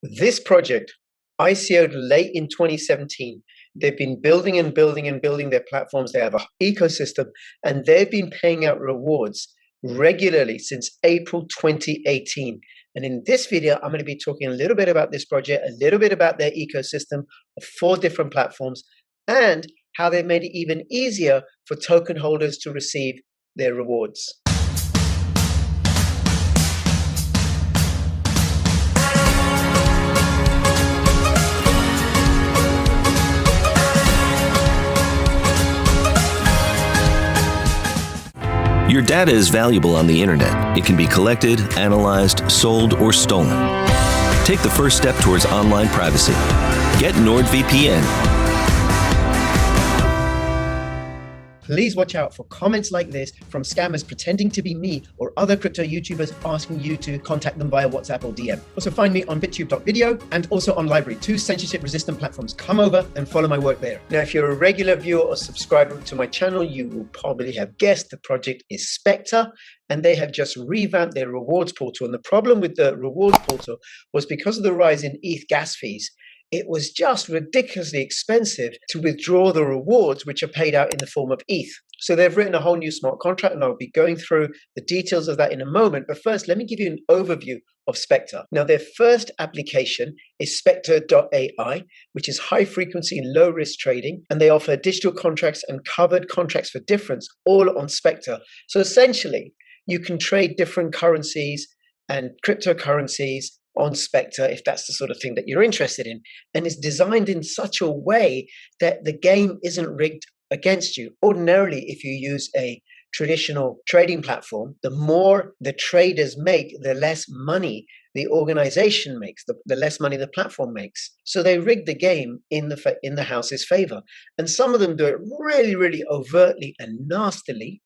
This project, ICO'd late in 2017, they've been building and building and building their platforms. They have an ecosystem, and they've been paying out rewards regularly since April 2018. And in this video, I'm going to be talking a little bit about this project, a little bit about their ecosystem of 4 different platforms, and how they've made it even easier for token holders to receive their rewards. Your data is valuable on the internet. It can be collected, analyzed, sold, or stolen. Take the first step towards online privacy. Get NordVPN. Please watch out for comments like this from scammers pretending to be me or other crypto YouTubers asking you to contact them via WhatsApp or DM. Also find me on bittube.video and also on Library, 2 censorship-resistant platforms. Come over and follow my work there. Now, if you're a regular viewer or subscriber to my channel, you will probably have guessed the project is Spectre, and they have just revamped their rewards portal. And the problem with the rewards portal was because of the rise in ETH gas fees, it was just ridiculously expensive to withdraw the rewards, which are paid out in the form of ETH. So they've written a whole new smart contract, and I'll be going through the details of that in a moment. But first, let me give you an overview of Spectre. Now, their first application is Spectre.ai, which is high frequency and low risk trading. And they offer digital contracts and covered contracts for difference, all on Spectre. So essentially, you can trade different currencies and cryptocurrencies on Spectre if that's the sort of thing that you're interested in. And it's designed in such a way that the game isn't rigged against you. Ordinarily, if you use a traditional trading platform, the more the traders make, the less money the organization makes, the less money the platform makes. So they rig the game in the house's favor. And some of them do it really, really overtly and nastily,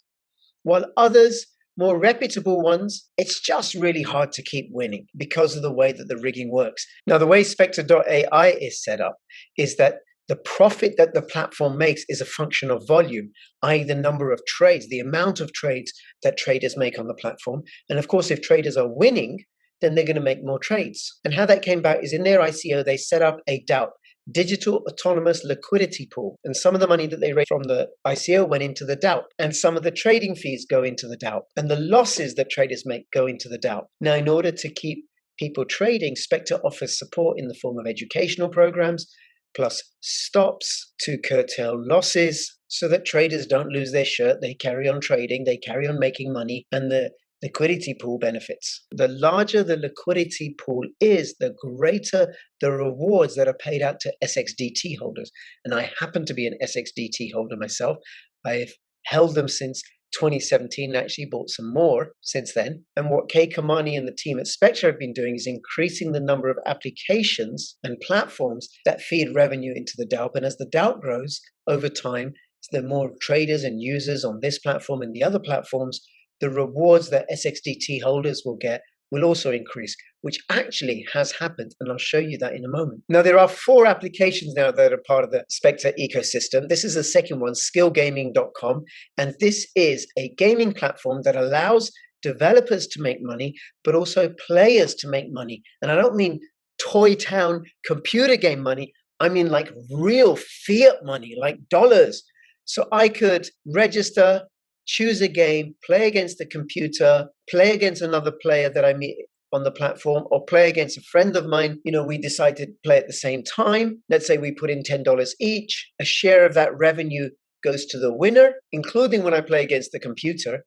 while others, more reputable ones, it's just really hard to keep winning because of the way that the rigging works. Now, the way Spectre.ai is set up is that the profit that the platform makes is a function of volume, i.e. the number of trades, the amount of trades that traders make on the platform. And of course, if traders are winning, then they're going to make more trades. And how that came about is in their ICO, they set up a DALP, Digital Autonomous Liquidity Pool. And some of the money that they raised from the ICO went into the DALP. And some of the trading fees go into the DALP. And the losses that traders make go into the DALP. Now, in order to keep people trading, Spectre offers support in the form of educational programs, plus stops to curtail losses so that traders don't lose their shirt. They carry on trading, they carry on making money, and the liquidity pool benefits. The larger the liquidity pool is, the greater the rewards that are paid out to SXDT holders. And I happen to be an SXDT holder myself. I've held them since 2017, actually bought some more since then. And what Kay Kamani and the team at Spectre have been doing is increasing the number of applications and platforms that feed revenue into the DALP. And as the DALP grows over time, the more traders and users on this platform and the other platforms, the rewards that SXDT holders will get will also increase, which actually has happened. And I'll show you that in a moment. Now, there are 4 applications now that are part of the Spectre ecosystem. This is the second one, skillgaming.com. And this is a gaming platform that allows developers to make money, but also players to make money. And I don't mean Toy Town computer game money. I mean like real fiat money, like dollars. So I could register, choose a game, play against the computer, play against another player that I meet on the platform, or play against a friend of mine. You know, we decide to play at the same time. Let's say we put in $10 each. A share of that revenue goes to the winner, including when I play against the computer.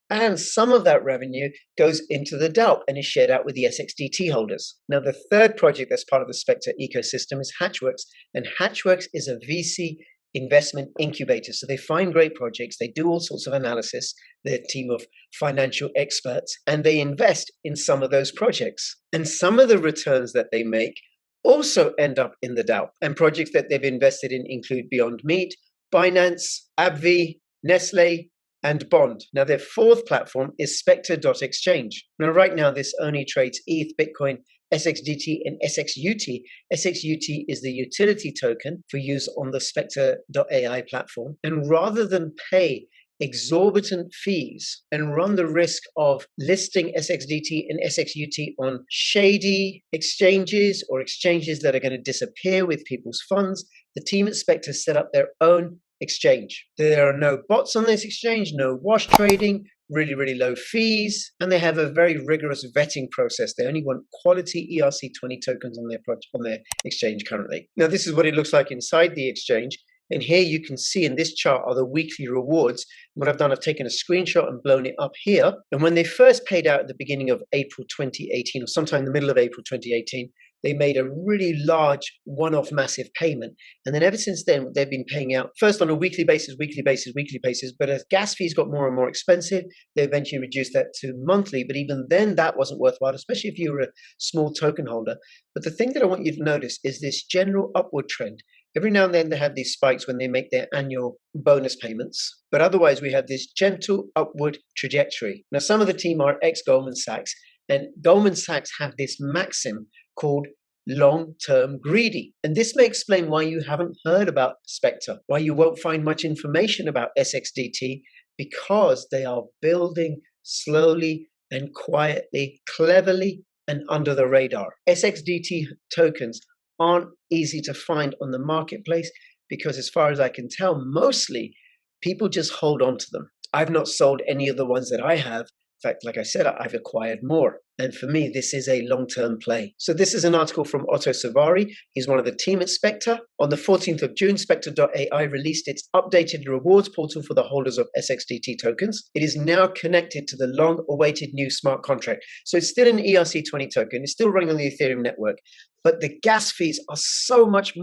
And some of that revenue goes into the DALP and is shared out with the SXDT holders. Now, the third project that's part of the Spectre ecosystem is Hatchworks. And Hatchworks is a VC investment incubator. So they find great projects, they do all sorts of analysis, they're a team of financial experts, and they invest in some of those projects. And some of the returns that they make also end up in the DALP. And projects that they've invested in include Beyond Meat, Binance, AbbVie, Nestle, and Bond. Now, their 4th platform is Spectre.exchange. Now, right now, this only trades ETH, Bitcoin, SXDT, and SXUT. SXUT is the utility token for use on the Spectre.ai platform. And rather than pay exorbitant fees and run the risk of listing SXDT and SXUT on shady exchanges or exchanges that are going to disappear with people's funds, the team at Spectre set up their own exchange. There are no bots on this exchange, no wash trading, really, really low fees, and they have a very rigorous vetting process. They only want quality ERC20 tokens on their exchange currently. Now, this is what it looks like inside the exchange. And here you can see in this chart are the weekly rewards. What I've done, I've taken a screenshot and blown it up here. And when they first paid out at the beginning of April 2018, or sometime in the middle of April 2018, they made a really large one-off massive payment. And then ever since then, they've been paying out first on a weekly basis. But as gas fees got more and more expensive, they eventually reduced that to monthly. But even then, that wasn't worthwhile, especially if you were a small token holder. But the thing that I want you to notice is this general upward trend. Every now and then they have these spikes when they make their annual bonus payments. But otherwise, we have this gentle upward trajectory. Now, some of the team are ex-Goldman Sachs, and Goldman Sachs have this maxim called long-term greedy. And this may explain why you haven't heard about Spectre, why you won't find much information about SXDT, because they are building slowly and quietly, cleverly, and under the radar. SXDT tokens aren't easy to find on the marketplace because, as far as I can tell, mostly people just hold on to them. I've not sold any of the ones that I have. In fact, like I said, I've acquired more. And for me, this is a long-term play. So this is an article from Otto Savari. He's one of the team at Spectre. On the 14th of June, Spectre.ai released its updated rewards portal for the holders of SXDT tokens. It is now connected to the long-awaited new smart contract. So it's still an ERC20 token. It's still running on the Ethereum network. But the gas fees are so much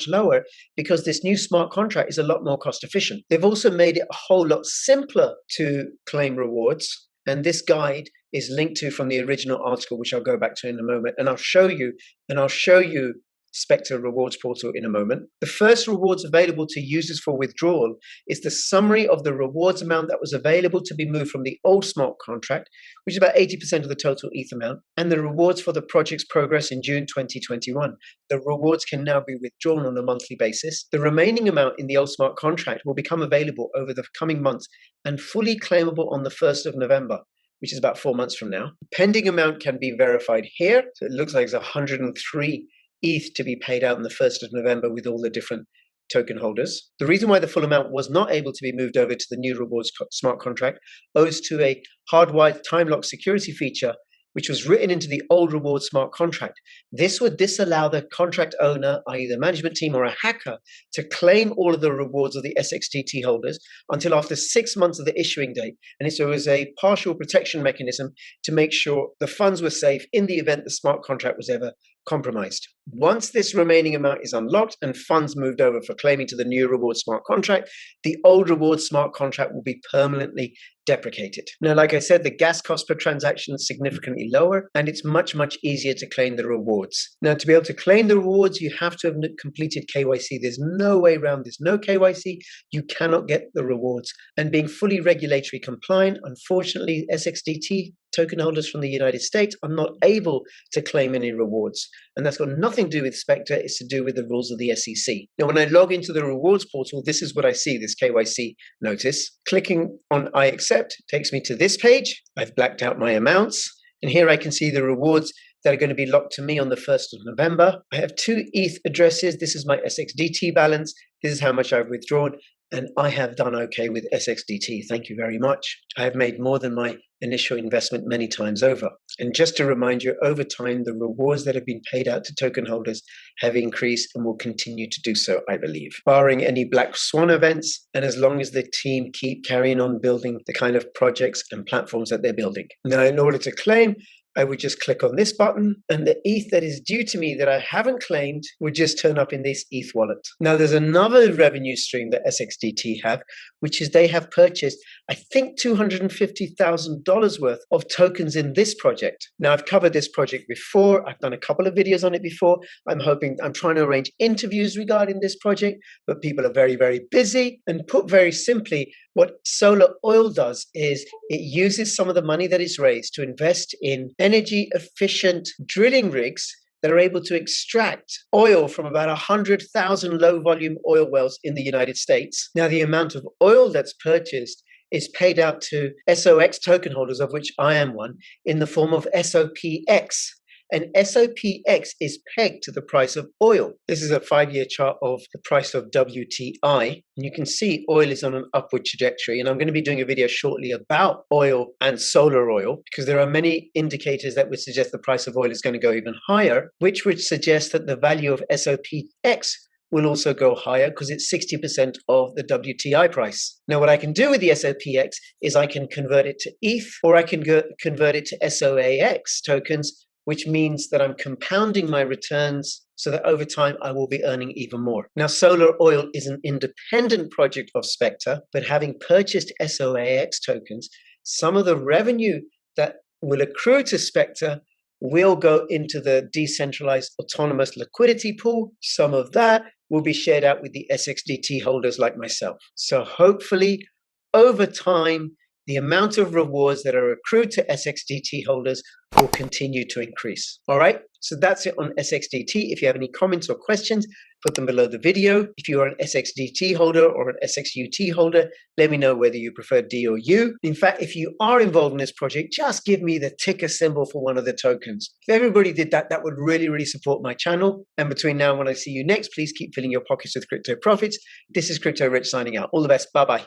lower because this new smart contract is a lot more cost efficient. They've also made it a whole lot simpler to claim rewards. And this guide is linked to from the original article, which I'll go back to in a moment. And I'll show you Spectre Rewards Portal in a moment. The first rewards available to users for withdrawal is the summary of the rewards amount that was available to be moved from the old smart contract, which is about 80% of the total ETH amount, and the rewards for the project's progress in June 2021. The rewards can now be withdrawn on a monthly basis. The remaining amount in the old smart contract will become available over the coming months and fully claimable on the 1st of November, which is about 4 months from now. The pending amount can be verified here. So it looks like it's 103 ETH to be paid out on the 1st of November with all the different token holders. The reason why the full amount was not able to be moved over to the new rewards smart contract owes to a hardwired time lock security feature, which was written into the old reward smart contract. This would disallow the contract owner, i.e. the management team or a hacker, to claim all of the rewards of the SXDT holders until after 6 months of the issuing date. And so it was a partial protection mechanism to make sure the funds were safe in the event the smart contract was ever compromised. Once this remaining amount is unlocked and funds moved over for claiming to the new reward smart contract, the old reward smart contract will be permanently deprecated. Now, like I said, the gas cost per transaction is significantly lower, and it's much easier to claim the rewards. Now, to be able to claim the rewards, you have to have completed KYC. There's no way around this. No KYC, you cannot get the rewards. And being fully regulatory compliant, unfortunately, SXDT token holders from the United States are not able to claim any rewards. And that's got nothing to do with Spectre, it's to do with the rules of the SEC. Now, when I log into the rewards portal, this is what I see, this KYC notice. Clicking on I accept takes me to this page. I've blacked out my amounts. And here I can see the rewards that are going to be locked to me on the 1st of November. I have 2 ETH addresses. This is my SXDT balance. This is how much I've withdrawn. And I have done okay with SXDT. Thank you very much. I have made more than my initial investment many times over. And just to remind you, over time, the rewards that have been paid out to token holders have increased and will continue to do so, I believe, barring any black swan events, and as long as the team keep carrying on building the kind of projects and platforms that they're building. Now, in order to claim, I would just click on this button, and the ETH that is due to me that I haven't claimed would just turn up in this ETH wallet. Now, there's another revenue stream that SXDT have, which is they have purchased, I think, $250,000 worth of tokens in this project. Now, I've covered this project before. I've done a couple of videos on it before. I'm trying to arrange interviews regarding this project, but people are very busy. And put very simply, what Solar Oil does is it uses some of the money that is raised to invest in energy efficient drilling rigs that are able to extract oil from about 100,000 low-volume oil wells in the United States. Now, the amount of oil that's purchased is paid out to SOX token holders, of which I am one, in the form of SOPX. And SOPX is pegged to the price of oil. This is a 5-year chart of the price of WTI. And you can see oil is on an upward trajectory. And I'm going to be doing a video shortly about oil and solar oil, because there are many indicators that would suggest the price of oil is going to go even higher, which would suggest that the value of SOPX will also go higher because it's 60% of the WTI price. Now, what I can do with the SOPX is I can convert it to ETH, or I can convert it to SOAX tokens, which means that I'm compounding my returns so that over time I will be earning even more. Now, solar oil is an independent project of Spectre, but having purchased SOAX tokens, some of the revenue that will accrue to Spectre will go into the Decentralized Autonomous Liquidity Pool. Some of that will be shared out with the SXDT holders like myself. So hopefully, over time, the amount of rewards that are accrued to SXDT holders will continue to increase. All right, so that's it on SXDT. If you have any comments or questions, put them below the video. If you are an SXDT holder or an SXUT holder, let me know whether you prefer D or U. In fact, if you are involved in this project, just give me the ticker symbol for one of the tokens. If everybody did that, that would really, really support my channel. And between now and when I see you next, please keep filling your pockets with crypto profits. This is Crypto Rich signing out. All the best. Bye-bye.